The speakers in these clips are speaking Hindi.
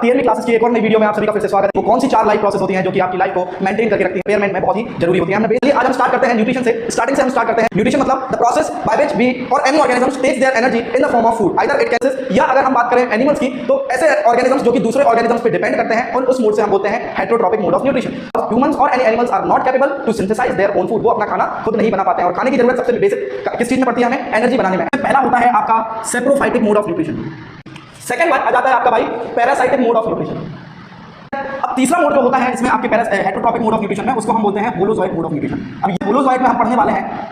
13वीं क्लासेस की एक और नई वीडियो में आप सभी का फिर से स्वागत है। वो कौन सी 4 लाइफ प्रोसेस होती हैं जो कि आपकी लाइफ को मेंटेन करके रखती हैं, पेयरमेंट में बहुत ही जरूरी होती हैं। बेसिकली आज हम स्टार्ट करते हैं न्यूट्रिशन से। स्टार्टिंग से हम स्टार्ट करते हैं न्यूट्रिशन मतलब the process by which we और any organism takes their energy in the form of food, either it can, या अगर हम बात करें एनिमल्स की तो ऐसे ऑर्गेनिजम्स जो कि दूसरे ऑर्गेनिजम्स पे डिपेंड करते हैं और उस मोड से हम बोलते हैं heterotrophic mode of nutrition. Humans और any animals are not capable to synthesize their own food, वो अपना खाना खुद नहीं बना पाते हैं और खाने की जरूरत सबसे बेसिक किस चीज में पड़ती है, हमें एनर्जी बनाने में। पहला होता है आपका saprophytic mode of nutrition. Second one आ जाता है आपका भाई पैरासाइटिक मोड ऑफ न्यूट्रिशन। अब तीसरा मोड जो होता है इसमें आपके हेटेरोट्रॉपिक मोड ऑफ न्यूट्रिशन में, उसको हम बोलते हैं होलोजोइक मोड ऑफ न्यूट्रिशन। अब ये होलोजोइक में हम पढ़ने वाले हैं,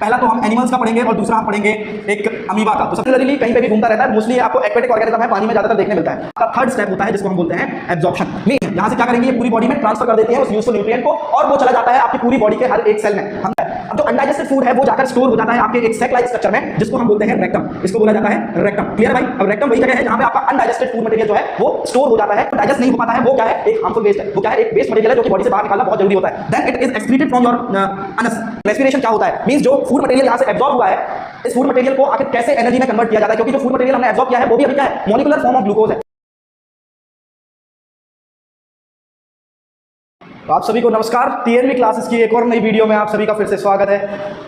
पहला तो हम एनिमल्स का पढ़ेंगे और दूसरा हम पढ़ेंगे एक अमीबा का। तो सबसे जल्दी कहीं पे भी घूमता रहता है, मोस्टली आपको एक्वेटिक ऑर्गेनिज्म है, पानी में ज्यादातर देखने मिलता है। थर्ड स्टेप होता है जिसको हम बोलते हैं एब्जॉर्प्शन। यहाँ से क्या करेंगे, ये पूरी बॉडी में ट्रांसफर कर देते हैं उस यूजफुल न्यूट्रिएंट को और वो चला जाता है आपकी पूरी बॉडी के हर एक सेल में। अब जो अनडाइजेस्टेड फूड है वो जाकर स्टोर हो जाता है आपके एक सैक लाइक स्ट्रक्चर में जिसको हम बोलते हैं रेक्टम। इसको बोला जाता है रेक्टम। क्लियर भाई? अब रेक्टम वही जगह है जहां पे आपका अनडाइजेस्टेड फूड मटेरियल जो है वो स्टोर हो जाता है, डाइजेस्ट नहीं हो पाता है। वो क्या है? एक हार्मफुल वेस्ट है। वो क्या है? एक वेस्ट मटेरियल है जो कि बॉडी से बाहर निकालना बहुत जरूरी होता है। Then it is excreted from your anus. Respiration क्या होता है? मींस जो फूड मटेरियल यहां से एब्जॉर्ब हुआ है, इस फूड मटेरियल को आखिर कैसे एनर्जी में कन्वर्ट किया जाता है, क्योंकि जो फूड मटेरियल हमने एब्जॉर्ब किया है वो भी अभी क्या है? मॉलिक्यूलर फॉर्म ऑफ ग्लूकोज है। तो आप सभी को नमस्कार। 13वीं क्लासेस की एक और नई वीडियो में आप सभी का फिर से स्वागत है।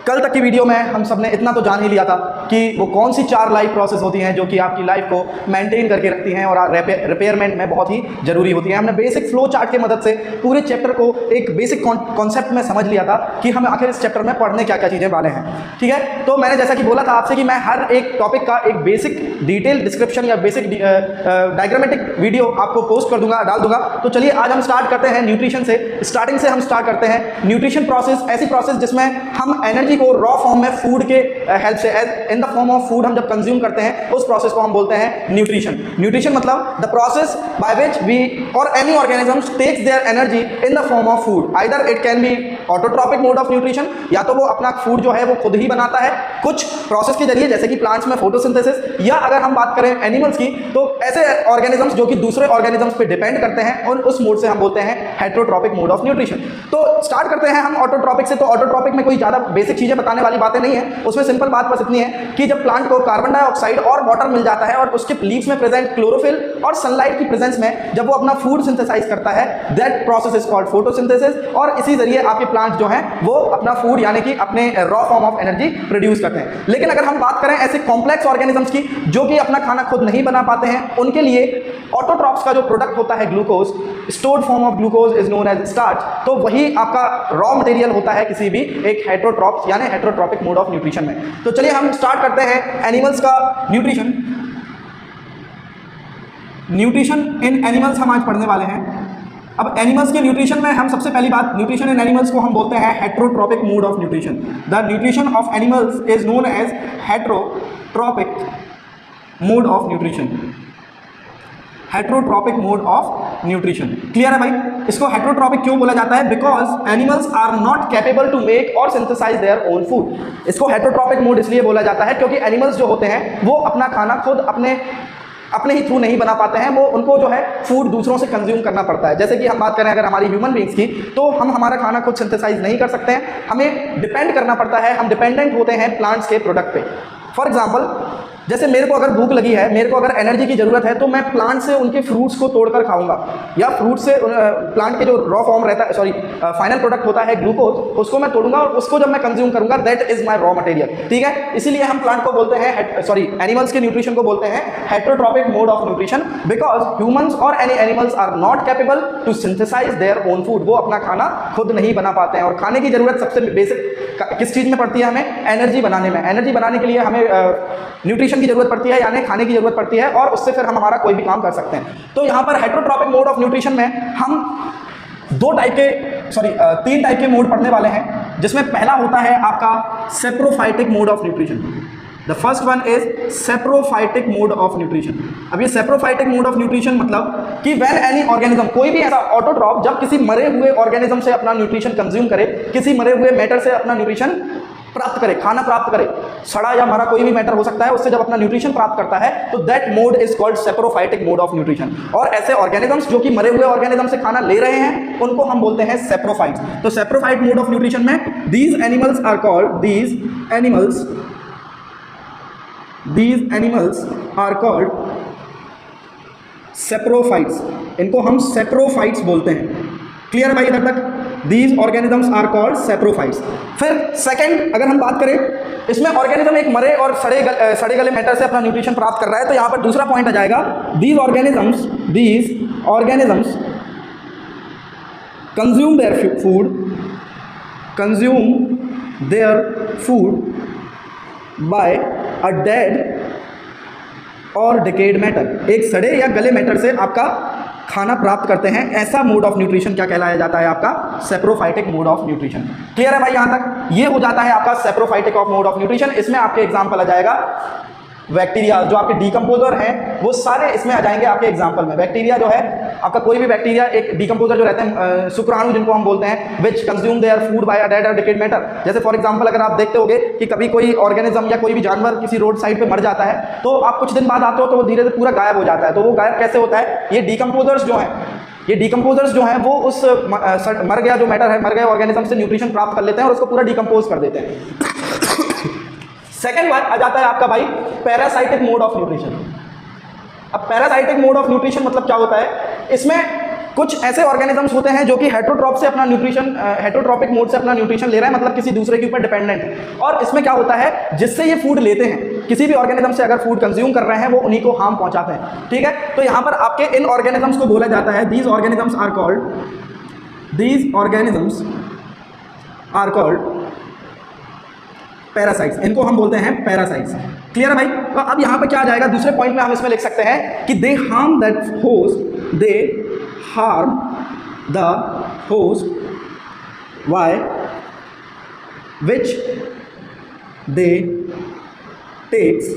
कल तक की वीडियो में हम सबने इतना तो जान ही लिया था कि वो कौन सी 4 लाइफ प्रोसेस होती हैं जो कि आपकी लाइफ को मेंटेन करके रखती हैं और रिपेयरमेंट में बहुत ही जरूरी होती हैं। हमने बेसिक फ्लो चार्ट की मदद से पूरे चैप्टर को एक बेसिक कॉन्सेप्ट में समझ लिया था कि हम आखिर इस चैप्टर में पढ़ने क्या क्या चीज़ें वाले हैं। ठीक है, तो मैंने जैसा कि बोला था आपसे कि मैं हर एक टॉपिक का एक बेसिक डिटेल डिस्क्रिप्शन या बेसिक डायग्रामेटिक वीडियो आपको पोस्ट कर दूंगा, डाल दूंगा। तो चलिए आज हम स्टार्ट करते हैं न्यूट्रिशन से। स्टार्टिंग से हम स्टार्ट करते हैं न्यूट्रिशन प्रोसेस, ऐसी प्रोसेस जिसमें हम एनर्जी को रॉ फॉर्म में फूड के हेल्प से इन द फॉर्म ऑफ फूड हम जब कंज्यूम करते हैं उस प्रोसेस को हम बोलते हैं न्यूट्रिशन। न्यूट्रिशन मतलब the process by which we और any organisms takes their energy in the form of food, either it can be autotrophic mode of nutrition, या तो वो अपना फूड जो है वो खुद ही बनाता है कुछ प्रोसेस के जरिए, जैसे कि प्लांट्स में फोटोसिंथेसिस, या अगर हम बात करें एनिमल्स की तो ऐसे ऑर्गेनिजम्स जो कि दूसरे ऑर्गेनिजम्स पे डिपेंड करते हैं और उस मोड से हम बोलते हैं हेटेरोट्रॉपिक मोड ऑफ न्यूट्रिशन। तो स्टार्ट करते हैं हम ऑटोट्रॉपिक से। तो ऑटोट्रॉपिक में कोई ज्यादा बेसिक चीजें बताने वाली बातें नहीं है, उसमें सिंपल बात बस इतनी है कि जब प्लांट को कार्बन डाइऑक्साइड और वाटर मिल जाता है और उसके लीव्स में प्रेजेंट क्लोरोफिल और सनलाइट की प्रेजेंस में जब वो अपना फूड सिंथेसाइज करता है, that process is called photosynthesis, और इसी जरिए आपके प्लांट जो हैं वो अपना फूड यानी कि अपने raw form of energy produce करते हैं। लेकिन अगर हम बात करें ऐसे कॉम्प्लेक्स ऑर्गेनिजम्स की जो कि अपना खाना खुद नहीं बना पाते हैं, उनके लिए ऑटोट्रॉप्स का जो प्रोडक्ट होता है glucose, stored form of glucose is known as starch, तो वही आपका रॉ मटेरियल होता है किसी भी एक हेटेरोट्रॉप्स यानी हेटेरोट्रॉपिक मोड ऑफ न्यूट्रिशन में। तो चलिए हम स्टार्ट करते हैं एनिमल्स का न्यूट्रिशन। न्यूट्रिशन इन एनिमल्स हम आज पढ़ने वाले हैं। अब एनिमल्स के न्यूट्रिशन में हम सबसे पहली बात, न्यूट्रिशन इन एनिमल्स को हम बोलते हैं heterotrophic mode of nutrition. The nutrition of animals is known as heterotrophic mode of nutrition. Heterotrophic mode of nutrition. Clear है भाई? इसको हेटेरोट्रॉपिक क्यों बोला जाता है? Because animals are not capable to make or synthesise their own food. इसको हेटेरोट्रॉपिक मोड इसलिए बोला जाता है क्योंकि एनिमल्स जो होते हैं वो अपना खाना खुद अपने ही थ्रू नहीं बना पाते हैं, वो उनको जो है फूड दूसरों से कंज्यूम करना पड़ता है। जैसे कि हम बात करें अगर हमारी ह्यूमन बींग्स की, तो हम हमारा खाना खुद सिंथेसाइज नहीं कर सकते हैं, हमें डिपेंड करना पड़ता है, हम डिपेंडेंट होते हैं प्लांट्स के प्रोडक्ट पे। फॉर एग्जाम्पल, जैसे मेरे को अगर भूख लगी है, मेरे को अगर एनर्जी की जरूरत है, तो मैं प्लांट से उनके फ्रूट्स को तोड़कर खाऊंगा, या फ्रूट से प्लांट के जो रॉ फॉर्म रहता है, फाइनल प्रोडक्ट होता है ग्लूकोज, उसको मैं तोड़ूंगा और उसको जब मैं कंज्यूम करूंगा, that is my raw material. ठीक है, इसीलिए हम प्लांट को बोलते हैं एनिमल्स के न्यूट्रिशन को बोलते हैं heterotrophic mode of nutrition, because humans और any animals are not capable to synthesize their own food. वो अपना खाना खुद नहीं बना पाते हैं और खाने की जरूरत सबसे बेसिक किस चीज में पड़ती है? हमें एनर्जी बनाने में। एनर्जी बनाने के लिए हमें न्यूट्रिशन की जरूरत पड़ती है, यानी खाने की जरूरत पड़ती है, और उससे फिर हम हमारा कोई भी काम कर सकते हैं। तो यहाँ पर हेटेरोट्रॉपिक मोड ऑफ न्यूट्रिशन में हम 3 टाइप के मोड पढ़ने वाले हैं, जिसमें पहला होता है आपका saprophytic mode of nutrition. The first one is saprophytic mode of nutrition. अब ये सेप्रोफाइटिक मोड ऑफ न्यूट्रिशन मतलब कि व्हेन एनी ऑर्गेनिज्म, कोई भी ऐसा ऑटोट्रॉप जब किसी मरे हुए ऑर्गेनिज्म से अपना न्यूट्रिशन कंज्यूम करे, किसी मरे हुए मैटर से अपना न्यूट्रिशन प्राप्त करे, खाना प्राप्त करे, सड़ा या मरा कोई भी मैटर हो सकता है, उससे जब अपना न्यूट्रिशन प्राप्त करता है, तो that mode is called saprophytic mode of nutrition. और ऐसे ऑर्गेनिजम्स जो कि मरे हुए ऑर्गेनिज्म से खाना ले रहे हैं, उनको हम बोलते हैं सेप्रोफाइट्स। तो सेप्रोफाइट मोड ऑफ न्यूट्रिशन में these animals are called saprophytes, इनको हम सेप्रोफाइट्स बोलते हैं। क्लियर है भाई इधर तक? These organisms are called saprophytes. फिर सेकंड अगर हम बात करें, इसमें ऑर्गेनिज्म एक मरे और सड़े गले मैटर से अपना न्यूट्रिशन प्राप्त कर रहा है, तो यहाँ पर दूसरा पॉइंट आ जाएगा, these organisms consume their food by a dead और डिकेड मैटर। एक सड़े या गले मैटर से आपका खाना प्राप्त करते हैं, ऐसा मोड ऑफ न्यूट्रिशन क्या कहलाया जाता है? आपका saprophytic mode of nutrition. Clear है भाई यहाँ तक? ये हो जाता है आपका saprophytic of mode of nutrition. इसमें आपके एग्जांपल आ जाएगा बैक्टीरिया, जो आपके डीकंपोजर हैं वो सारे इसमें आ जाएंगे आपके एग्जांपल में। बैक्टीरिया जो है आपका, कोई भी बैक्टीरिया एक डीकंपोजर जो रहते हैं, शुक्राणु जिनको हम बोलते हैं, विच consume their food by a dead और डिकेड मैटर। जैसे फॉर एग्जांपल अगर आप देखते होगे कि कभी कोई ऑर्गेनिज्म या कोई भी जानवर किसी रोड साइड पे मर जाता है, तो आप कुछ दिन बाद आते हो तो वो धीरे धीरे पूरा गायब हो जाता है। तो वो गायब कैसे होता है? ये डीकंपोजर्स जो हैं वो उस मर गया जो मैटर है, मर गए ऑर्गेनिज्म से न्यूट्रिशन प्राप्त कर लेते हैं और उसको पूरा डिकम्पोज कर देते हैं। सेकेंड वन आ जाता है आपका भाई पैरासाइटिक मोड ऑफ न्यूट्रिशन। अब पैरासाइटिक मोड ऑफ न्यूट्रिशन मतलब क्या होता है? इसमें कुछ ऐसे ऑर्गेनिजम्स होते हैं जो कि हेटरोट्रॉपिक मोड से अपना न्यूट्रिशन ले रहे हैं, मतलब किसी दूसरे के ऊपर डिपेंडेंट है। और इसमें क्या होता है, जिससे ये फूड लेते हैं, किसी भी ऑर्गेनिज्म से अगर फूड कंज्यूम कर रहे हैं, वो उन्हीं को हार्म पहुंचाते हैं। ठीक है, तो यहां पर आपके इन ऑर्गेनिजम्स को बोला जाता है, these organisms are called parasites. इनको हम बोलते हैं पैरासाइट्स। क्लियर है भाई? तो अब यहां पे क्या आ जाएगा, दूसरे पॉइंट में हम इसमें लिख सकते हैं कि they harm the host by which they takes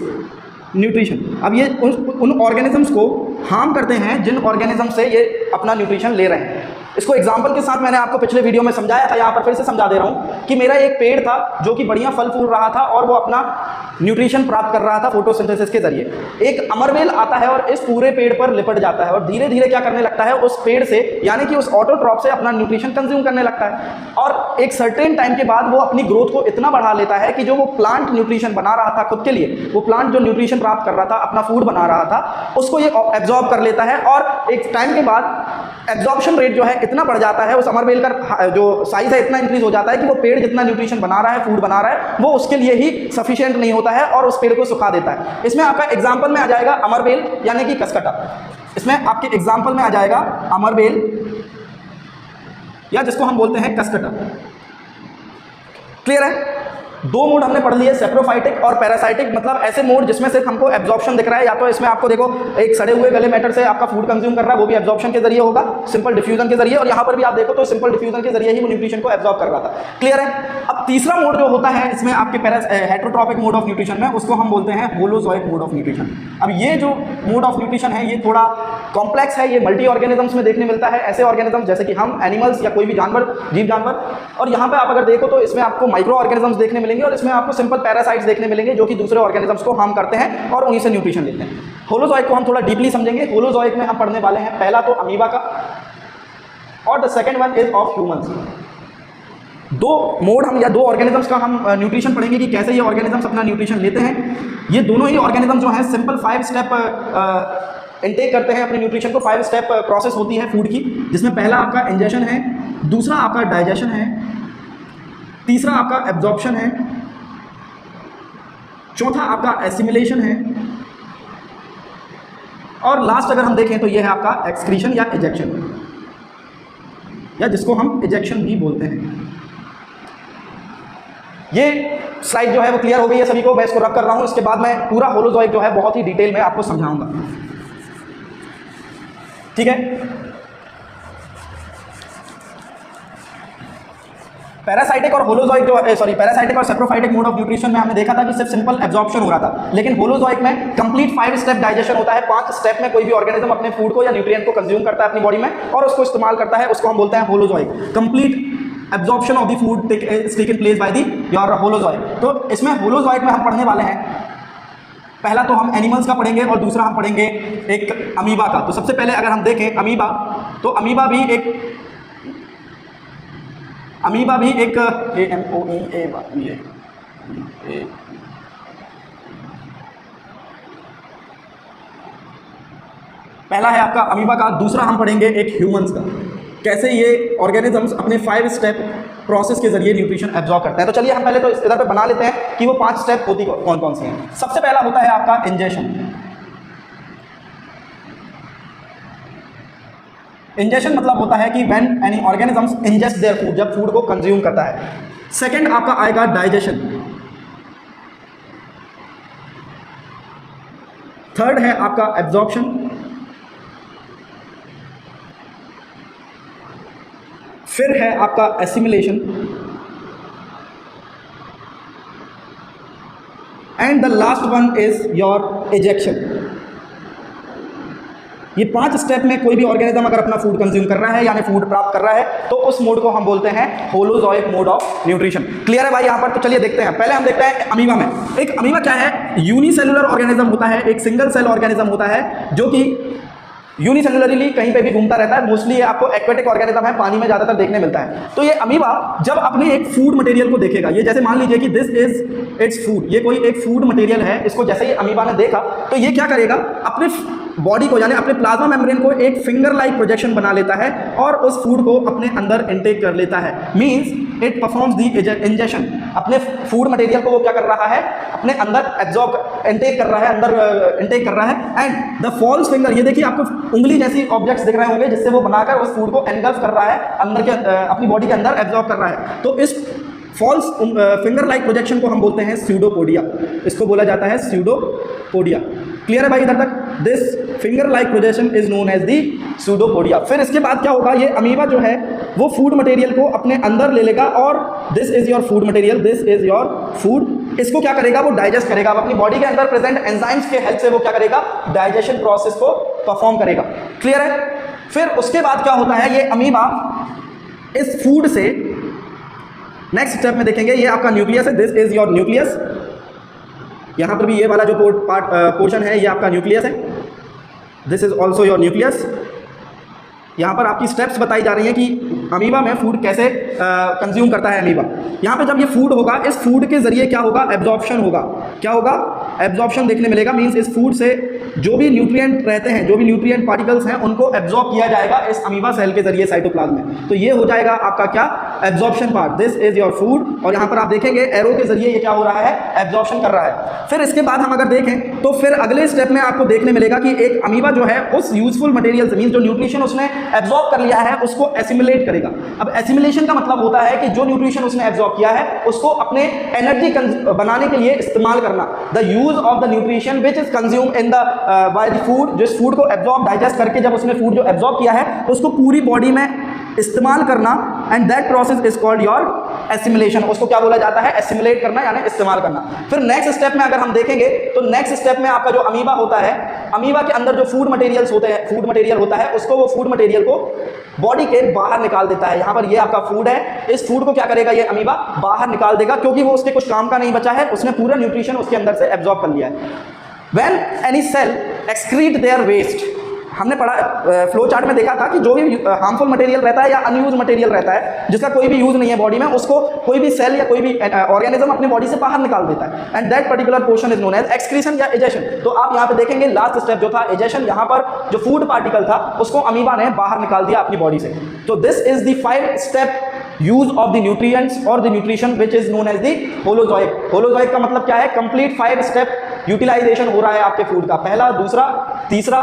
nutrition. अब ये उन ऑर्गेनिजम्स को हार्म करते हैं जिन ऑर्गेनिज्म से ये अपना न्यूट्रिशन ले रहे हैं। इसको एग्जाम्पल के साथ मैंने आपको पिछले वीडियो में समझाया था, यहाँ पर फिर से समझा दे रहा हूँ कि मेरा एक पेड़ था जो कि बढ़िया फल फूल रहा था और वो अपना न्यूट्रिशन प्राप्त कर रहा था फोटोसिंथेसिस के जरिए। एक अमरबेल आता है और इस पूरे पेड़ पर लिपट जाता है और धीरे धीरे क्या करने लगता है, उस पेड़ से यानी कि उस ऑटोट्रॉप से अपना न्यूट्रिशन कंज्यूम करने लगता है। और एक सर्टेन टाइम के बाद वो अपनी ग्रोथ को इतना बढ़ा लेता है कि जो वो प्लांट न्यूट्रिशन बना रहा था खुद के लिए, वो प्लांट जो न्यूट्रिशन प्राप्त कर रहा था, अपना फूड बना रहा था, उसको ये एब्जॉर्ब कर लेता है। और एक टाइम के बाद एब्जॉर्प्शन रेट जो है इतना बढ़ जाता है, उस अमरबेल का जो साइज है इतना इंक्रीज हो जाता है कि वो पेड़ जितना न्यूट्रिशन बना रहा है, फूड बना रहा है, वो उसके लिए ही सफिशिएंट नहीं होता है और उस पेड़ को सुखा देता है। इसमें आपका एग्जांपल में आ जाएगा अमरबेल यानी कि कसकटा। इसमें आपके एग्जांपल में आ जाएगा अमरबेल या जिसको हम बोलते हैं कसकटा। क्लियर है? दो मोड हमने पढ़ लिए, सेप्रोफाइटिक और पैरासाइटिक, मतलब ऐसे मोड जिसमें सिर्फ हमको एब्जॉर्प्शन दिख रहा है, या तो इसमें आपको देखो एक सड़े हुए गले मैटर से आपका फूड कंज्यूम कर रहा है, वो भी एब्जॉर्प्शन के जरिए होगा, सिंपल डिफ्यूजन के जरिए, और यहाँ पर भी आप देखो तो सिंपल डिफ्यूजन के जरिए ही वो न्यूट्रिशन को एब्जॉर्ब कर रहा था। क्लियर है? अब तीसरा मोड जो होता है इसमें आपके हेटरोट्रॉपिक मोड ऑफ न्यूट्रिशन में, उसको हम बोलते हैं होलोजोइक मोड ऑफ न्यूट्रिशन। अब ये जो मोड ऑफ न्यूट्रिशन है ये थोड़ा कॉम्प्लेक्स है, ये मल्टी ऑर्गेनिजम्स में देखने मिलता है। ऐसे ऑर्गेनिज्म जैसे कि हम एनिमल्स या कोई भी जानवर, जीव जानवर, और यहाँ पे आप अगर देखो तो इसमें आपको माइक्रो ऑर्गेनिजम्स देखने मिलेंगे और इसमें आपको सिंपल पैरासाइट्स देखने मिलेंगे जो कि दूसरे ऑर्गेनिजम्स को हार्म करते हैं और उन्हीं से न्यूट्रिशन लेते हैं। होलोजोइक को हम थोड़ा डीपली समझेंगे। होलोजोइक में हम पढ़ने वाले हैं पहला तो अमीबा का, और the second one is of humans. दो मोड हम या दो ऑर्गेनिजम्स का हम न्यूट्रिशन पढ़ेंगे कि कैसे ये ऑर्गेनिजम्स अपना न्यूट्रिशन लेते हैं। ये दोनों ही ऑर्गेनिजम जो है सिंपल 5 स्टेप इनटेक करते हैं अपने न्यूट्रिशन को। 5 स्टेप प्रोसेस होती है फूड की, जिसमें पहला आपका इंजेशन है, दूसरा आपका डाइजेशन है, तीसरा आपका एब्जॉर्प्शन है, चौथा आपका एसिमिलेशन है, और लास्ट अगर हम देखें तो यह है आपका एक्सक्रीशन या इजेक्शन, या जिसको हम इजेक्शन भी बोलते हैं। ये स्लाइड जो है वो क्लियर हो गई है सभी को, मैं इसको रख कर रहा हूं। इसके बाद मैं पूरा होलोजोइक जो है बहुत ही डिटेल में आपको समझाऊंगा। ठीक है? पैरासाइटिक और होलोजोइक जो पैरासाइटिक और सेप्रोफाइटिक मोड ऑफ न्यूट्रिशन में हमने देखा था कि सिर्फ सिंपल एब्जॉर्प्शन हो रहा था, लेकिन होलोजोइक में कंप्लीट 5 स्टेप डाइजेशन होता है। 5 स्टेप में कोई भी ऑर्गेनिज्म अपने फूड को या न्यूट्रिएंट को कंज्यूम करता है अपनी बॉडी में और उसको इस्तेमाल करता है, उसको हम बोलते हैं holozoic. Complete absorption of the food is taken place by the your holozoic. तो इसमें होलोजोइक में हम पढ़ने वाले हैं, पहला तो हम एनिमल्स का पढ़ेंगे और दूसरा हम पढ़ेंगे एक अमीबा का। तो सबसे पहले अगर हम देखें अमीबा, तो अमीबा भी एक पहला है आपका अमीबा का, दूसरा हम पढ़ेंगे एक ह्यूमंस का, कैसे ये ऑर्गेनिजम्स अपने 5 स्टेप प्रोसेस के जरिए न्यूट्रिशन एब्जॉर्ब करते हैं। तो चलिए हम पहले तो इधर पे बना लेते हैं कि वो 5 स्टेप होती कौन कौन सी हैं। सबसे पहला होता है आपका इंजेशन। इंजेशन मतलब होता है कि when any organisms ingest their food, जब फूड को कंज्यूम करता है। सेकंड आपका आएगा डाइजेशन। थर्ड है आपका एब्जॉर्प्शन। फिर है आपका assimilation and the last one is your ejection. ये 5 स्टेप में कोई भी ऑर्गेनिज्म अगर अपना फूड कंज्यूम कर रहा है यानी फूड प्राप्त कर रहा है तो उस मोड को हम बोलते हैं holozoic mode of nutrition. Clear है भाई यहाँ पर? तो चलिए देखते हैं। पहले हम देखते हैं अमीबा में। एक अमीबा क्या है? यूनिसेलुलर ऑर्गेनिज्म होता है, एक सिंगल सेल ऑर्गेनिज्म होता है जो कि यूनिसेलुलरली कहीं पे भी घूमता रहता है। मोस्टली ये आपको एक्वेटिक ऑर्गेनिज्म है, पानी में ज़्यादातर देखने मिलता है। तो ये अमीबा जब अपने एक फूड मटेरियल को देखेगा, ये जैसे मान लीजिए कि दिस इज इट्स फूड, ये कोई एक फूड मटेरियल है, इसको जैसे ही अमीबा ने देखा तो ये क्या करेगा, अपने बॉडी को यानी अपने प्लाज्मा मेम्ब्रेन को एक फिंगर लाइक प्रोजेक्शन बना लेता है और उस फूड को अपने अंदर इनटेक कर लेता है। Means it performs the injection. अपने फूड मटेरियल को वो क्या कर रहा है, अपने अंदर एब्जॉर्ब इनटेक कर रहा है, अंदर इनटेक कर रहा है। एंड द फॉल्स फिंगर, ये देखिए आपको उंगली जैसी ऑब्जेक्ट्स दिख रहे होंगे जिससे वो बनाकर उस फूड को एनगल्फ कर रहा है, अंदर के अपनी बॉडी के अंदर एब्जॉर्ब कर रहा है। तो इस फॉल्स फिंगर लाइक प्रोजेक्शन को हम बोलते हैं स्यूडोपोडिया। इसको बोला जाता है स्यूडोपोडिया। क्लियर है भाई इधर तक? This finger like projection is known as the pseudopodia. फिर इसके बाद क्या होगा, ये अमीबा जो है वो फूड मटेरियल को अपने अंदर ले लेगा और this is your food material, this is your food. इसको क्या करेगा, वो डाइजेस्ट करेगा। अपनी बॉडी के अंदर प्रेजेंट एंजाइम्स के हेल्प से वो क्या करेगा, डाइजेशन प्रोसेस को परफॉर्म करेगा। क्लियर है? फिर उसके बाद क्या होता है, ये अमीबा इस फूड से नेक्स्ट स्टेप में देखेंगे, ये आपका न्यूक्लियस है, दिस इज योर न्यूक्लियस। यहां पर भी ये वाला जो पोर्शन है ये आपका न्यूक्लियस है, this is also your nucleus. यहाँ पर आपकी स्टेप्स बताई जा रही हैं कि अमीबा में फूड कैसे कंज्यूम करता है अमीबा। यहाँ पे जब ये फूड होगा, इस फूड के जरिए क्या होगा, एब्जॉर्प्शन होगा। क्या होगा? एब्जॉर्प्शन देखने मिलेगा। मींस इस फूड से जो भी न्यूट्रिएंट रहते हैं, जो भी न्यूट्रिएंट पार्टिकल्स हैं, उनको एब्जॉर्ब किया जाएगा इस अमीबा सेल के जरिए साइटोप्लाज्म में। तो ये हो जाएगा आपका क्या, absorption part. This is your food. और यहाँ पर आप देखेंगे एरो के जरिए ये क्या हो रहा है, एब्जॉर्प्शन कर रहा है। फिर इसके बाद हम अगर देखें तो फिर अगले स्टेप में आपको देखने मिलेगा कि एक अमीबा जो है उस यूजफुल मटेरियल मींस जो न्यूट्रिशन उसने एब्जॉर्ब कर लिया है उसको एसिमिलेट करेगा। अब एसिमिलेशन का मतलब होता है कि जो न्यूट्रिशन उसने एब्जॉर्ब किया है उसको अपने एनर्जी बनाने के लिए इस्तेमाल करना। The use of the nutrition which is consume in the by the food, जिस फूड को एब्जॉर्ब डाइजेस्ट करके जब उसने फूड जो एब्जॉर्ब किया है उसको पूरी बॉडी में इस्तेमाल करना, and that process is called your assimilation. उसको क्या बोला जाता है, एसिमिलेट करना यानी इस्तेमाल करना। फिर नेक्स्ट स्टेप में अगर हम देखेंगे तो नेक्स्ट स्टेप में आपका जो अमीबा होता है, अमीबा के अंदर जो फूड मटेरियल्स होते हैं, फूड मटेरियल होता है, उसको वो फूड मटेरियल को बॉडी के बाहर निकाल देता है। यहाँ पर ये आपका फूड है, इस फूड को क्या करेगा ये अमीबा, बाहर निकाल देगा, क्योंकि वो उसके कुछ काम का नहीं बचा है, उसने पूरा न्यूट्रिशन उसके अंदर से एब्जॉर्ब कर लिया है। When any cell excrete their waste, हमने पढ़ा फ्लो चार्ट में देखा था कि जो भी हार्मफुल मटेरियल रहता है या अनयूज मटेरियल रहता है जिसका कोई भी यूज नहीं है बॉडी में, उसको कोई भी सेल या कोई भी ऑर्गेनिज्म अपने बॉडी से बाहर निकाल देता है, and that particular portion is known as excretion या इजेशन। तो आप यहाँ पे देखेंगे लास्ट स्टेप जो था इजेशन, यहाँ पर जो फूड पार्टिकल था उसको अमीबा ने बाहर निकाल दिया अपनी बॉडी से। तो this is the 5 step use of the nutrients और the nutrition which is known as the holozoic. Holozoic का मतलब क्या है, कंप्लीट 5 स्टेप यूटिलाइजेशन हो रहा है आपके फूड का, पहला, दूसरा, तीसरा,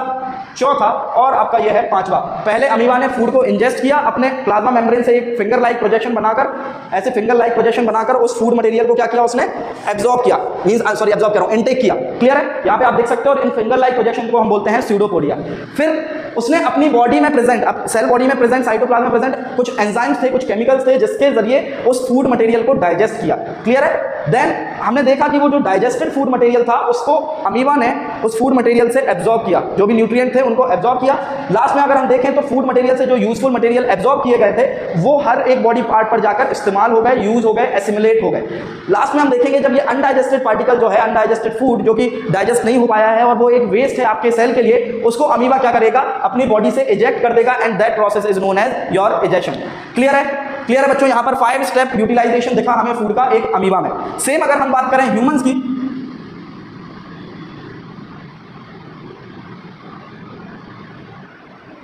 चौथा और आपका यह है 5वां। पहले अमीबा ने फूड को इंजेस्ट किया, अपने प्लाज्मा मेम्ब्रेन से एक फिंगर लाइक प्रोजेक्शन बनाकर, ऐसे फिंगर लाइक प्रोजेक्शन बनाकर उस फूड मटेरियल को क्या किया, उसने एब्जॉर्ब किया, मींस सॉरी एब्जॉर्ब कर रहा हूं, इनटेक किया। क्लियर है? यहाँ पे आप देख सकते हो, और इन फिंगर लाइक प्रोजेक्शन को हम बोलते हैं स्यूडोपोडिया। फिर उसने अपनी बॉडी में प्रेजेंट, सेल बॉडी में प्रेजेंट, साइटोप्लाज्म में प्रेजेंट कुछ एंजाइम्स थे, कुछ केमिकल्स थे, जिसके जरिए उस फूड मटेरियल को डाइजेस्ट किया। क्लियर है? देन हमने देखा कि वो जो डाइजेस्टेड फूड मटेरियल था उसको अमीबा ने उस फूड मटेरियल से एब्जॉर्ब किया, जो भी न्यूट्रिएंट थे उनको एब्जॉर्ब किया। लास्ट में अगर हम देखें तो फूड मटेरियल से जो यूजफुल मटेरियल एब्जॉर्ब किए गए थे वो हर एक बॉडी पार्ट पर जाकर इस्तेमाल हो गए, यूज हो गए, एसिमिलेट हो गए। लास्ट में हम देखेंगे जब ये अनडाइजेस्टेड पार्टिकल जो है, अनडाइजेस्टेड फूड जो कि डाइजेस्ट नहीं हो पाया है और वो एक वेस्ट है आपके सेल के लिए, उसको अमीबा क्या करेगा, अपनी बॉडी से इजेक्ट कर देगा, and that process is known as your ejection. Clear है? क्लियर है बच्चों? यहाँ पर 5 स्टेप यूटिलाइजेशन दिखा हमें फूड का एक अमीबा में। सेम अगर हम बात करें ह्यूमंस की,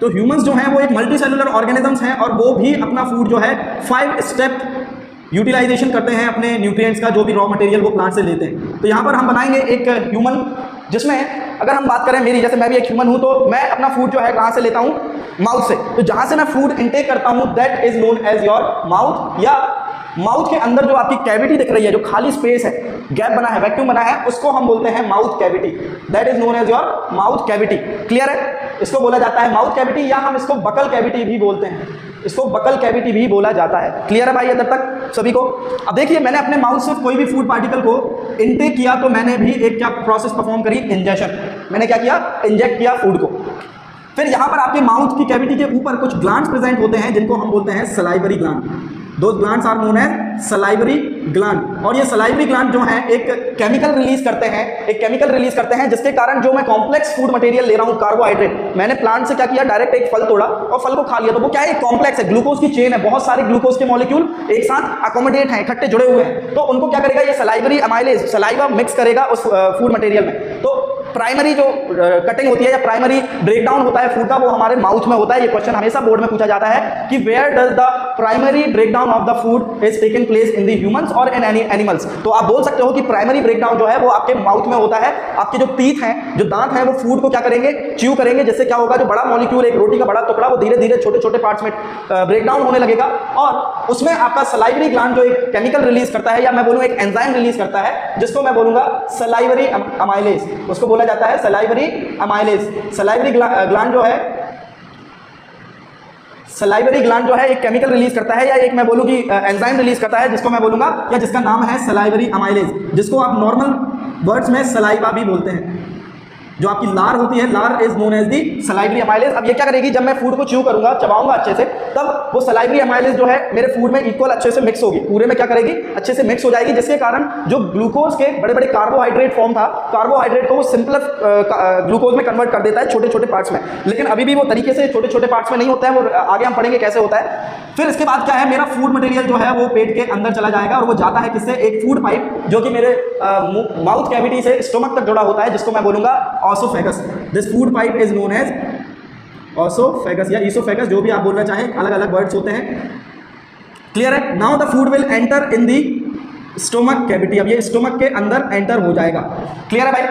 तो ह्यूमंस जो हैं वो एक मल्टी सेलुलर ऑर्गेनिजम्स हैं और वो भी अपना फूड जो है 5 स्टेप यूटिलाइजेशन करते हैं अपने न्यूट्रिएंट्स का, जो भी रॉ मटेरियल वो प्लांट से लेते हैं। तो यहाँ पर हम बनाएंगे एक ह्यूमन, जिसमें अगर हम बात करें मेरी, जैसे मैं भी एक ह्यूमन हूँ, तो मैं अपना फूड जो है कहाँ से लेता हूँ? माउथ से। तो जहाँ से मैं फूड इंटेक करता हूँ that is known as your mouth, या माउथ के अंदर जो आपकी कैविटी दिख रही है, जो खाली स्पेस है, गैप बना है, वैक्यूम बना है, उसको हम बोलते हैं mouth cavity. That is known as your mouth cavity. Clear है? इसको बोला जाता है माउथ कैविटी, या हम इसको बकल कैविटी भी बोलते हैं, इसको बकल कैविटी भी बोला जाता है। क्लियर है भाई अभी तक सभी को? अब देखिए, मैंने अपने माउथ से कोई भी फूड पार्टिकल को इनटेक किया तो मैंने भी एक क्या प्रोसेस परफॉर्म करी? इंजेक्शन। मैंने क्या किया? इंजेक्ट किया फूड को। फिर यहाँ पर आपके माउथ की कैविटी के ऊपर कुछ ग्लैंड्स प्रेजेंट होते हैं जिनको हम बोलते हैं सलाइवरी ग्लैंड। दो glands are known as salivary gland. और ये सलाइवरी ग्लैंड जो है एक केमिकल रिलीज करते हैं, जिसके कारण जो मैं कॉम्प्लेक्स फूड मटेरियल ले रहा हूँ, कार्बोहाइड्रेट, मैंने प्लांट से क्या किया? डायरेक्ट एक फल तोड़ा और फल को खा लिया। तो वो क्या है? कॉम्प्लेक्स है, ग्लूकोज की चेन है, बहुत सारे ग्लूकोज के मॉलिक्यूल एक साथ अकोमोडेट हैं, इकट्ठे जुड़े हुए हैं। तो उनको क्या करेगा? ये सलाइवरी अमाइलेज, सलाइवा मिक्स करेगा उस फूड मटेरियल में। तो प्राइमरी जो कटिंग होती है या प्राइमरी ब्रेकडाउन होता है फूड का, वो हमारे माउथ में होता है। ये क्वेश्चन हमेशा बोर्ड में पूछा जाता है कि where does the primary breakdown of the food is taken place in the humans or in any animals. तो आप बोल सकते हो कि प्राइमरी ब्रेकडाउन जो है वो आपके माउथ में होता है। आपके जो टीथ हैं, जो दांत हैं, वो फूड को क्या करेंगे? च्यू करेंगे, जिससे क्या होगा? जो बड़ा मॉलिक्यूल, एक रोटी का बड़ा टुकड़ा, वो धीरे धीरे छोटे छोटे पार्ट्स में ब्रेकडाउन होने लगेगा। और उसमें आपका सलाइवरी ग्लैंड जो एक केमिकल रिलीज करता है, या मैं बोलूँ एक एंजाइम रिलीज करता है, जिसको मैं बोलूंगा सलाइवरी अमाइलेज। उसको बोला जाता है सलाइवरी अमाइलेज। सलाइवरी ग्लैंड जो है, सलाइवरी ग्लैंड जो है एक केमिकल रिलीज करता है, या एक मैं बोलूं कि एंजाइम रिलीज करता है, जिसको मैं बोलूंगा, या जिसका नाम है सलाइवरी अमाइलेज, जिसको आप नॉर्मल वर्ड्स में सलाइवा भी बोलते हैं। जो आपकी लार होती है, लार is known as the salivary amylase. अब ये क्या करेगी? जब मैं फूड को च्यू करूंगा, चबाऊंगा अच्छे से, तब वो सलाइवरी अमाइलेज जो है मेरे फूड में इक्वल अच्छे से मिक्स होगी, पूरे में क्या करेगी? अच्छे से मिक्स हो जाएगी, जिसके कारण जो ग्लूकोज के बड़े बड़े कार्बोहाइड्रेट फॉर्म था, कार्बोहाइड्रेट को वो सिंपल ग्लूकोज में कन्वर्ट कर देता है छोटे छोटे पार्ट्स में। लेकिन अभी भी वो तरीके से छोटे छोटे पार्ट्स में नहीं होता है, वो आगे हम पढ़ेंगे कैसे होता है। फिर इसके बाद क्या है? मेरा फूड मटेरियल जो है वो पेट के अंदर चला जाएगा, और वो जाता है किससे? एक फूड पाइप, जो कि मेरे माउथ कैविटी से स्टोमक तक जुड़ा होता है, जिसको मैं बोलूंगा oesophagus. This food pipe is known as oesophagus या ईसोफेगस, जो भी आप बोलना चाहें, अलग अलग वर्ड्स होते हैं। क्लियर है? Now the food will enter in the stomach cavity. अब ये स्टोमक के अंदर एंटर हो जाएगा। क्लियर है भाई?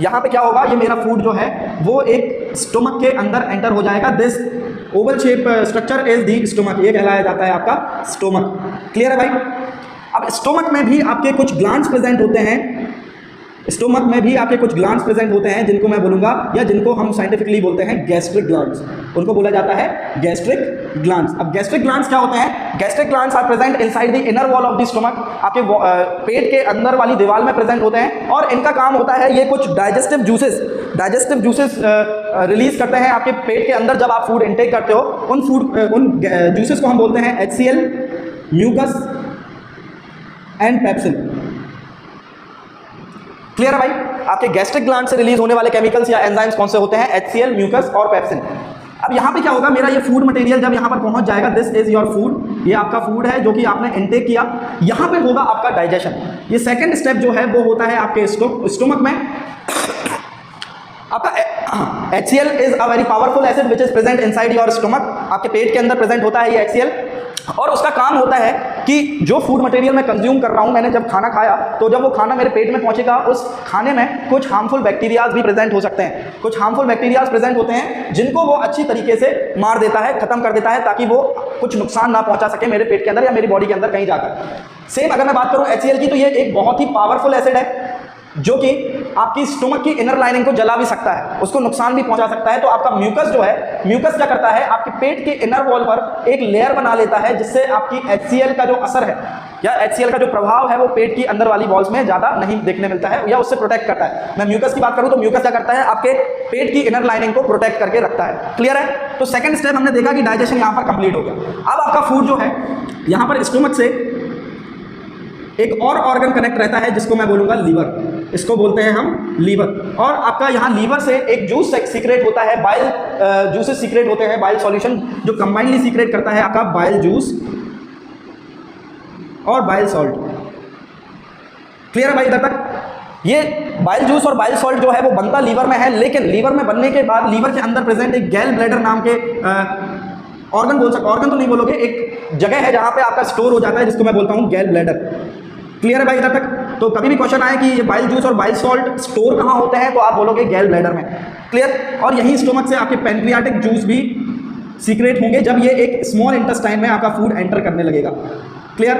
यहाँ पे क्या होगा? ये मेरा फूड जो है वो एक स्टोमक के अंदर एंटर हो जाएगा। This Oval shape structure is the stomach, ये कहलाया जाता है आपका स्टोमक। क्लियर है भाई? अब स्टोमक में भी आपके कुछ ग्लैंड्स प्रेजेंट होते हैं, स्टोमक में भी आपके कुछ ग्लैंड्स प्रेजेंट होते हैं, जिनको मैं बोलूंगा, या जिनको हम साइंटिफिकली बोलते हैं गैस्ट्रिक ग्लैंड्स। उनको बोला जाता है गैस्ट्रिक ग्लैंड्स। अब गैस्ट्रिक ग्लैंड्स क्या होते हैं? Gastric glands are present inside the inner wall of the stomach. आपके पेट के अंदर वाली दीवार में प्रेजेंट होते हैं, और इनका काम होता है, ये कुछ डाइजेस्टिव जूसेस रिलीज करते हैं आपके पेट के अंदर। जब आप फूड इंटेक करते हो, उन जूसेस को हम बोलते हैं HCl, mucus and pepsin. Clear है भाई? आपके गैस्ट्रिक ग्लैंड से रिलीज होने वाले केमिकल्स या एंजाइम्स कौन से होते हैं? HCl, म्यूकस और पेप्सिन। अब यहाँ पे क्या होगा? मेरा ये फूड मटेरियल जब यहाँ पर पहुंच जाएगा, दिस इज योर फूड, ये आपका फूड है जो कि आपने इंटेक किया। यहाँ पे होगा आपका डाइजेशन। ये सेकंड स्टेप जो है वो होता है आपके स्टोमक में। आपका HCl is a very powerful acid which is present inside your stomach. आपके पेट के अंदर प्रेजेंट होता है ये HCl, और उसका काम होता है कि जो फूड मटेरियल मैं कंज्यूम कर रहा हूं, मैंने जब खाना खाया, तो जब वो खाना मेरे पेट में पहुंचेगा, उस खाने में कुछ हार्मफुल बैक्टीरियाज भी प्रेजेंट हो सकते हैं। कुछ हार्मफुल बैक्टीरियाज प्रेजेंट होते हैं, जिनको वो अच्छी तरीके से मार देता है, खत्म कर देता है, ताकि वो कुछ नुकसान ना पहुंचा सके मेरे पेट के अंदर या मेरी बॉडी के अंदर कहीं जाकर। सेम अगर मैं बात करूं HCl की, तो ये एक बहुत ही पावरफुल एसिड है, जो कि आपकी स्टोमक की इनर लाइनिंग को जला भी सकता है, उसको नुकसान भी पहुंचा सकता है। तो आपका म्यूकस जो है, म्यूकस क्या करता है? आपके पेट के इनर वॉल पर एक लेयर बना लेता है, जिससे आपकी HCl का जो असर है या HCl का जो प्रभाव है, वो पेट की अंदर वाली वॉल्स में ज़्यादा नहीं देखने मिलता है, या उससे प्रोटेक्ट करता है। मैं म्यूकस की बात करूँ तो म्यूकस क्या करता है? आपके पेट की इनर लाइनिंग को प्रोटेक्ट करके रखता है। क्लियर है? तो सेकंड स्टेप हमने देखा कि डाइजेशन यहाँ पर कंप्लीट हो गया। अब आपका फूड जो है, यहाँ पर स्टोमक से एक और ऑर्गन कनेक्ट रहता है, जिसको मैं बोलूँगा लीवर। इसको बोलते हैं हम लीवर। और आपका यहाँ लीवर से एक जूस सीक्रेट होता है, बाइल जूसेस सीक्रेट होते हैं, बाइल सॉल्यूशन जो कंबाइनली सीक्रेट करता है आपका बाइल जूस और बाइल सॉल्ट। क्लियर है भाई इधर तक? ये बाइल जूस और बाइल सॉल्ट जो है वो बनता लीवर में है, लेकिन लीवर में बनने के बाद लीवर के अंदर प्रेजेंट एक गैल ब्लैडर नाम के ऑर्गन बोल सकते, ऑर्गन तो नहीं बोलोगे, एक जगह है जहां पे आपका स्टोर हो जाता है, जिसको मैं बोलता हूं गैल ब्लैडर। क्लियर है भाई इधर तक? तो कभी भी क्वेश्चन आए कि ये बाइल जूस और बाइल सॉल्ट स्टोर कहां होते हैं, तो आप बोलोगे गैल ब्लैडर में। क्लियर? और यही स्टोमक से आपके पैनक्रियाटिक जूस भी सीक्रेट होंगे जब ये एक स्मॉल इंटेस्टाइन में आपका फूड एंटर करने लगेगा। क्लियर?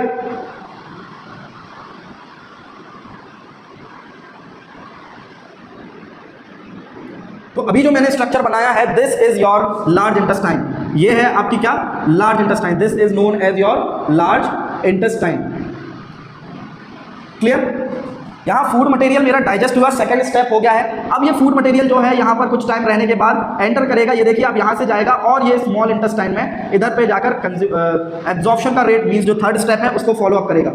तो अभी जो मैंने स्ट्रक्चर बनाया है, this is your large intestine, ये है आपकी क्या? Large intestine. This is known as your large intestine. Clear? यहाँ फूड मटेरियल मेरा डाइजेस्ट हुआ, सेकंड स्टेप हो गया है। अब ये फूड मटेरियल जो है यहाँ पर कुछ टाइम रहने के बाद एंटर करेगा, ये देखिए आप यहाँ से जाएगा और ये स्मॉल इंटेस्टाइन में इधर पे जाकर एब्जॉर्प्शन का रेट मीन्स जो थर्ड स्टेप है उसको फॉलो अप करेगा।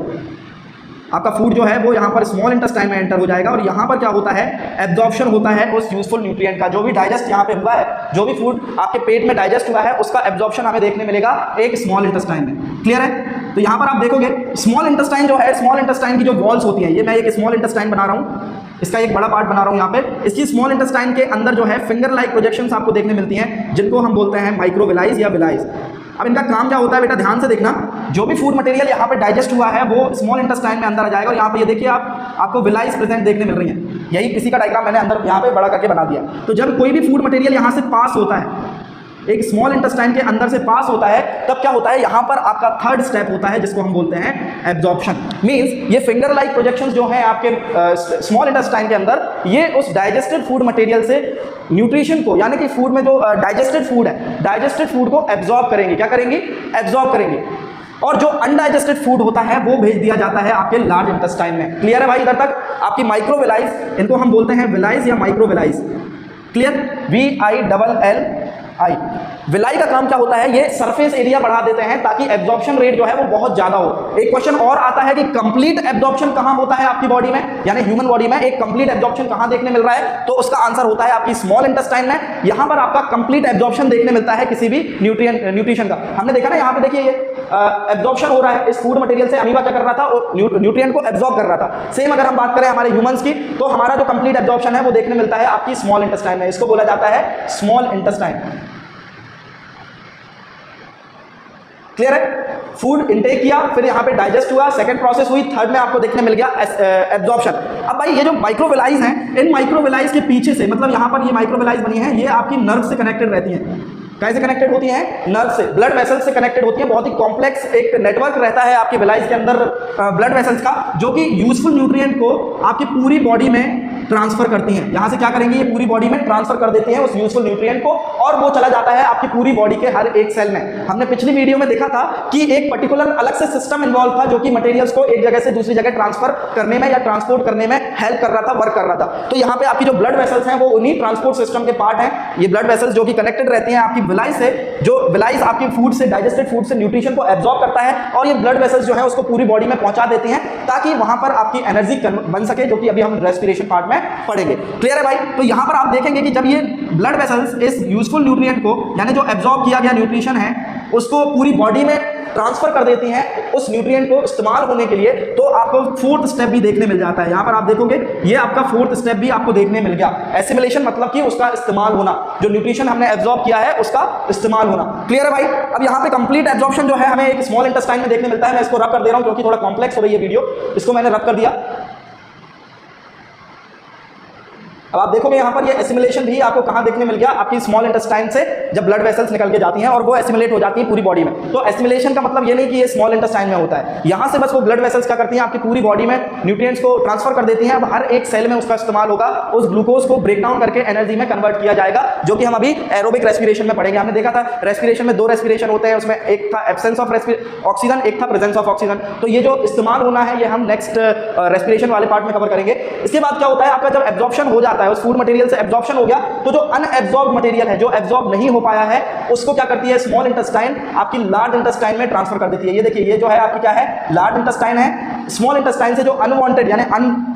आपका फूड जो है वो यहाँ पर स्मॉल इंटेस्टाइन में एंटर हो जाएगा और यहाँ पर क्या होता है? एब्जॉर्प्शन होता है उस यूजफुल न्यूट्रिएंट का। जो भी डाइजेस्ट यहाँ पे हुआ है, जो भी फूड आपके पेट में डाइजेस्ट हुआ है, उसका एब्जॉर्प्शन हमें देखने मिलेगा एक स्मॉल इंटेस्टाइन में। क्लियर है? तो यहाँ पर आप देखोगे स्मॉल इंटेस्टाइन जो है, स्मॉल इंटेस्टाइन की जो वॉल्स होती हैं, ये मैं एक स्मॉल इंटेस्टाइन बना रहा हूँ, इसका एक बड़ा पार्ट बना रहा हूँ यहाँ पे। इसकी स्मॉल इंटेस्टाइन के अंदर जो है फिंगर लाइक प्रोजेक्शंस आपको देखने मिलती हैं, जिनको हम बोलते हैं माइक्रोविलाइज या विलाइज। अब इनका काम क्या होता है बेटा, ध्यान से देखना। जो भी फूड मटेरियल यहाँ पे डाइजेस्ट हुआ है वो स्मॉल इंटेस्टाइन में अंदर आ जाएगा और यहाँ पे ये देखिए आपको विलाइज प्रेजेंट देखने मिल रही है। यही किसी का डायग्राम मैंने अंदर यहाँ पे बड़ा करके बना दिया। तो जब कोई भी फूड मटेरियल यहाँ से पास होता है, एक स्मॉल इंटेस्टाइन के अंदर से पास होता है, तब क्या होता है? यहाँ पर आपका थर्ड स्टेप होता है जिसको हम बोलते हैं एब्जॉर्प्शन। मींस ये फिंगर लाइक प्रोजेक्शंस जो हैं आपके स्मॉल इंटेस्टाइन के अंदर, ये उस डाइजेस्टेड फूड मटेरियल से न्यूट्रिशन को, यानी कि फूड में जो डाइजेस्टेड फूड है, डाइजेस्टेड फूड को एब्जॉर्ब करेंगे। क्या करेंगे? एब्जॉर्ब करेंगे। और जो अनडाइजेस्टेड फूड होता है वो भेज दिया जाता है आपके लार्ज इंटेस्टाइन में। क्लियर है भाई इधर तक? आपकी माइक्रोविलाइज, इनको हम बोलते हैं विलाइज या माइक्रोविलाइज। क्लियर? VILLI। विलाई का काम क्या होता है? ये सरफेस एरिया बढ़ा देते हैं ताकि एब्जॉर्प्शन रेट जो है वो बहुत ज्यादा हो। एक क्वेश्चन और आता है कि कंप्लीट एब्जॉर्प्शन कहां होता है आपकी बॉडी में, यानी ह्यूमन बॉडी में एक कंप्लीट एब्जॉर्प्शन कहां देखने मिल रहा है? तो उसका आंसर होता है आपकी स्मॉल इंटेस्टाइन में। यहां पर आपका कंप्लीट एब्जॉर्प्शन देखने मिलता है किसी भी न्यूट्रिशन का। हमने देखा ना यहाँ पे देखिए ये एब्जॉर्प्शन हो रहा है इस फूड मटेरियल से। अमीबा क्या कर रहा था? न्यूट्रिएंट को एब्जॉर्ब कर रहा था। सेम अगर हम बात करें हमारे ह्यूमंस की, तो हमारा जो कंप्लीट एब्जॉर्प्शन है वो देखने मिलता है आपकी स्मॉल इंटेस्टाइन में। इसको बोला जाता है स्मॉल इंटेस्टाइन। क्लियर है? फूड इनटेक किया, फिर यहाँ पे डाइजेस्ट हुआ, सेकंड प्रोसेस हुई, थर्ड में आपको देखने मिल गया एब्जॉर्प्शन। अब भाई ये जो माइक्रोविलाइज हैं, इन माइक्रोविलाइज के पीछे से, मतलब यहाँ पर ये माइक्रोविलाइज बनी है, ये आपकी नर्व से कनेक्टेड रहती हैं। कैसे कनेक्टेड होती हैं? नर्व से, ब्लड वेसल्स से कनेक्टेड होती हैं। बहुत ही कॉम्प्लेक्स एक नेटवर्क रहता है आपके विलाइज के अंदर ब्लड वेसल्स का, जो कि यूजफुल न्यूट्रिएंट को आपकी पूरी बॉडी में ट्रांसफर करती हैं। यहाँ से क्या करेंगी? ये पूरी बॉडी में ट्रांसफर कर देती हैं उस यूजफुल न्यूट्रिएंट को, और वो चला जाता है आपकी पूरी बॉडी के हर एक सेल में। हमने पिछली वीडियो में देखा था कि एक पर्टिकुलर अलग से सिस्टम इन्वॉल्व था जो कि मटेरियल्स को एक जगह से दूसरी जगह ट्रांसफर करने में या ट्रांसपोर्ट करने में हेल्प कर रहा था, वर्क कर रहा था। तो यहाँ पे आपकी जो ब्लड वेसल्स हैं वो उन्हीं ट्रांसपोर्ट सिस्टम के पार्ट हैं। ये ब्लड वेसल्स जो कि कनेक्टेड रहती हैं आपकी विलाइज से, जो विलाइज आपकी फूड से, डाइजेस्टेड फूड से न्यूट्रिशन को एब्जॉर्ब करता है, और ये ब्लड वेसल्स जो है उसको पूरी बॉडी में पहुंचा देती हैं ताकि वहां पर आपकी एनर्जी बन सके, जो कि अभी हम रेस्पिरेशन पार्ट में पढ़ेंगे। क्लियर है भाई? तो यहां पर आप देखेंगे कि जब ये ब्लड वेसल्स इस यूजफुल न्यूट्रिएंट को, यानी जो एब्जॉर्ब किया गया न्यूट्रिशन है, उसको पूरी बॉडी में ट्रांसफर कर देती हैं उस न्यूट्रिएंट को इस्तेमाल होने के लिए, तो आपको फोर्थ स्टेप भी देखने मिल जाता है। यहां पर आप देखोगे ये आपका फोर्थ स्टेप भी आपको देखने मिल गया। एसिमिलेशन मतलब कि उसका इस्तेमाल होना, जो न्यूट्रिशन हमने एब्जॉर्ब किया है उसका इस्तेमाल होना। क्लियर है भाई? अब यहां पे कंप्लीट एब्जॉर्प्शन जो है हमें एक स्मॉल इंटेस्टाइन में देखने मिलता है। मैं इसको रब कर दे रहा हूं क्योंकि थोड़ा कॉम्प्लेक्स हो रही है वीडियो, इसको मैंने रब कर दिया। अब आप देखोगे यहाँ पर ये एसिमिलेशन भी आपको कहाँ देखने मिल गया? आपकी स्मॉल इंटेस्टाइन से जब ब्लड वेसल्स निकल के जाती हैं और वो एसिमिलेट हो जाती है पूरी बॉडी में। तो एसिमिलेशन का मतलब ये नहीं कि ये स्मॉल इंटेस्टाइन में होता है, यहाँ से बस वो ब्लड वेसल्स क्या करती हैं? आपकी पूरी बॉडी में न्यूट्रिएंट्स को ट्रांसफर कर देती हैं। अब हर एक सेल में उसका इस्तेमाल होगा, उस ग्लूकोज को ब्रेक डाउन करके एनर्जी में कन्वर्ट किया जाएगा, जो कि हम अभी एरोबिक रेस्पिरेशन में पढ़ेंगे। हमने देखा था रेस्पिरेशन में 2 रेस्पिरेशन होते हैं, उसमें एक था एब्सेंस ऑफ ऑक्सीजन, एक था प्रेजेंस ऑफ ऑक्सीजन। तो ये जो इस्तेमाल होना है ये हम नेक्स्ट रेस्पिरेशन वाले पार्ट में कवर करेंगे। इसके बाद क्या होता है? आपका जब एब्जॉर्प्शन हो जाता है उस फूड मटेरियल से, एब्जॉर्प्शन हो गया, तो जो अनएब्जॉर्ब मटेरियल है, जो एब्जॉर्ब नहीं हो पाया है, उसको क्या करती है स्मॉल इंटेस्टाइन आपकी लार्ज इंटेस्टाइन में ट्रांसफर कर देती है। ये देखिए, ये जो है आपकी क्या है? लार्ज इंटेस्टाइन है। स्मॉल इंटेस्टाइन से जो अनवांटेड यानी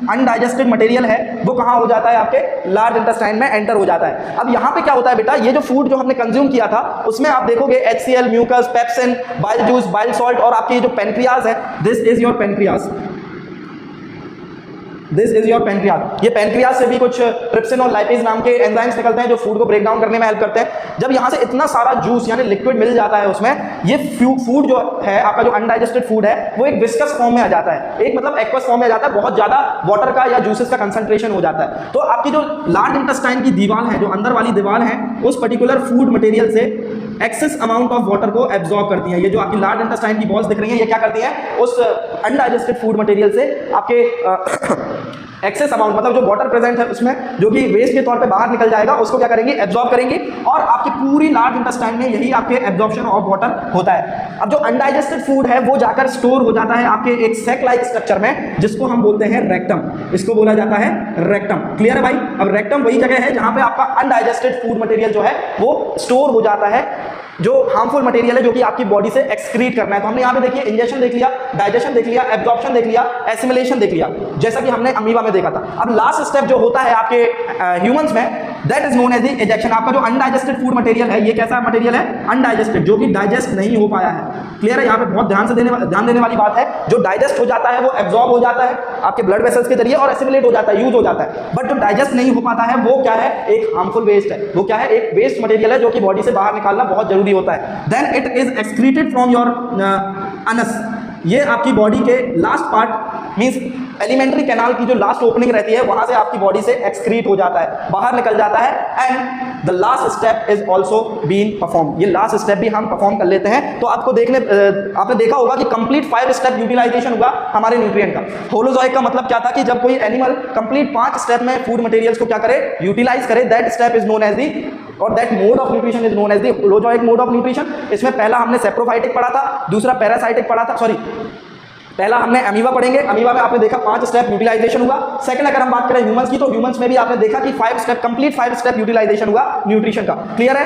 अनडाइजेस्टेड मटेरियल है वो कहां हो जाता है? आपके लार्ज इंटेस्टाइन में एंटर हो जाता है। अब यहां पे क्या होता है बेटा? ये जो फूड जो हमने कंज्यूम किया था उसमें आप देखोगे HCl, mucus, pepsin, bile juice, bile salt, और आपकी जो पेनक्रियाज है, this is your pancreas. This is your pancreas. ये पेनक्रियाज से भी कुछ ट्रिप्सिन और लाइपेज नाम के एंजाइम्स निकलते हैं जो फूड को ब्रेक डाउन करने में हेल्प करते हैं। जब यहाँ से इतना सारा जूस यानी लिक्विड मिल जाता है उसमें, ये फूड जो है आपका, जो अनडाइजेस्टेड फूड है, वो एक विस्कस फॉर्म में आ जाता है, एक मतलब एक्वस फॉर्म में आ जाता है, बहुत ज्यादा वाटर का या जूसेस का कंसंट्रेशन हो जाता है। तो आपकी जो लार्ज इंटेस्टाइन की दीवार है, जो अंदर वाली दीवार है, उस पर्टिकुलर फूड मटेरियल से एक्सेस अमाउंट ऑफ वाटर को एब्जॉर्ब करती है। ये जो आपकी लार्ज इंटेस्टाइन की बॉल्स दिख रही हैं, ये क्या करती हैं, उस अनडाइजेस्टेड फूड मटेरियल से आपके एक्सेस अमाउंट, मतलब जो वाटर प्रेजेंट है उसमें, जो कि वेस्ट के तौर पे बाहर निकल जाएगा, उसको क्या करेंगी, एब्जॉर्ब करेंगी, और आपकी पूरी लार्ज इंटेस्टाइन में यही आपके एब्जॉर्प्शन ऑफ वाटर होता है। अब जो अनडाइजेस्टेड फूड है वो जाकर स्टोर हो जाता है आपके एक सैक लाइक स्ट्रक्चर में, जिसको हम बोलते हैं रेक्टम। इसको बोला जाता है रेक्टम। क्लियर है भाई? अब रेक्टम वही जगह है जहां पे आपका अनडाइजेस्टेड फूड मटेरियल जो है वो स्टोर हो जाता है, जो हार्मफुल मटेरियल है जो कि आपकी बॉडी से एक्सक्रीट करना है। तो हमने यहाँ पे देखिए इंजेक्शन देख लिया, डाइजेशन देख लिया, एब्जॉर्प्शन देख लिया, एसिमिलेशन देख लिया, जैसा कि हमने अमीबा में देखा था। अब लास्ट स्टेप जो होता है आपके ह्यूमंस में, that is known as the ejection. आपका जो अनडाइजेस्टेड फूड मटेरियल है, ये कैसा मटेरियल है, अनडाइजेस्टेड, जो कि डाइजेस्ट नहीं हो पाया है। क्लियर है? यहाँ पे बहुत ध्यान देने वाली बात है। जो डाइजेस्ट हो जाता है वो एब्जॉर्ब हो जाता है आपके ब्लड वेसल्स के जरिए और एसिमिलेट हो जाता है, यूज हो जाता है। बट जो डाइजेस्ट नहीं हो पाता है वो क्या है, एक हार्मफुल वेस्ट है। वो क्या है, एक वेस्ट मटेरियल है जो कि बॉडी से बाहर निकालना बहुत जरूरी होता है। Then it is excreted from your anus. ये आपकी बॉडी के last part means alimentary canal की जो लास्ट ओपनिंग रहती है, वहां से आपकी बॉडी से एक्सक्रीट हो जाता है, बाहर निकल जाता है। And the last step is also been perform. ये लास्ट स्टेप भी हम परफॉर्म कर लेते हैं। तो आपको आपने देखा होगा कि कंप्लीट 5 स्टेप यूटिलाइजेशन हुआ हमारे न्यूट्रिएंट का। होलोजोइक का मतलब क्या था कि जब कोई एनिमल कंप्लीट 5 स्टेप में फूड मटेरियल्स को क्या करे, यूटिलाइज करे, that step is known as the, और that mode of nutrition is known as the holozoic mode of nutrition. इसमें पहला हमने सेप्रोफाइटिक पढ़ा था, दूसरा पैरासाइटिक पढ़ा था, पहला हमने अमीबा पढ़ेंगे। अमीबा में आपने देखा 5 स्टेप यूटिलाइजेशन हुआ। सेकंड अगर हम बात करें ह्यूमंस की, तो ह्यूमंस में भी आपने देखा कि 5 स्टेप, कंप्लीट 5 स्टेप यूटिलाइजेशन हुआ न्यूट्रिशन का। क्लियर है?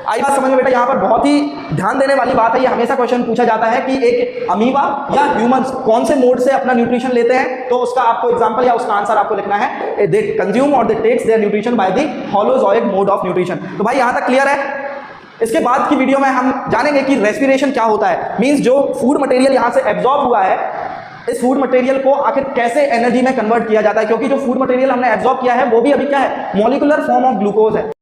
आई बात समझ में बेटा? यहाँ पर बहुत ही ध्यान देने वाली बात है। ये हमेशा क्वेश्चन पूछा जाता है कि एक अमीबा या ह्यूमंस कौन से मोड से अपना न्यूट्रिशन लेते हैं, तो उसका आपको एग्जांपल या उसका आंसर आपको लिखना है, दे कंज्यूम और they takes their nutrition by the holozoic mode of nutrition. तो भाई यहाँ तक क्लियर है? इसके बाद की वीडियो में हम जानेंगे कि रेस्पिरेशन क्या होता है। मींस जो फूड मटेरियल यहाँ से एब्जॉर्ब हुआ है, इस फूड मटेरियल को आखिर कैसे एनर्जी में कन्वर्ट किया जाता है, क्योंकि जो फूड मटेरियल हमने एब्जॉर्ब किया है वो भी अभी क्या है, मॉलिक्यूलर फॉर्म ऑफ ग्लूकोज है।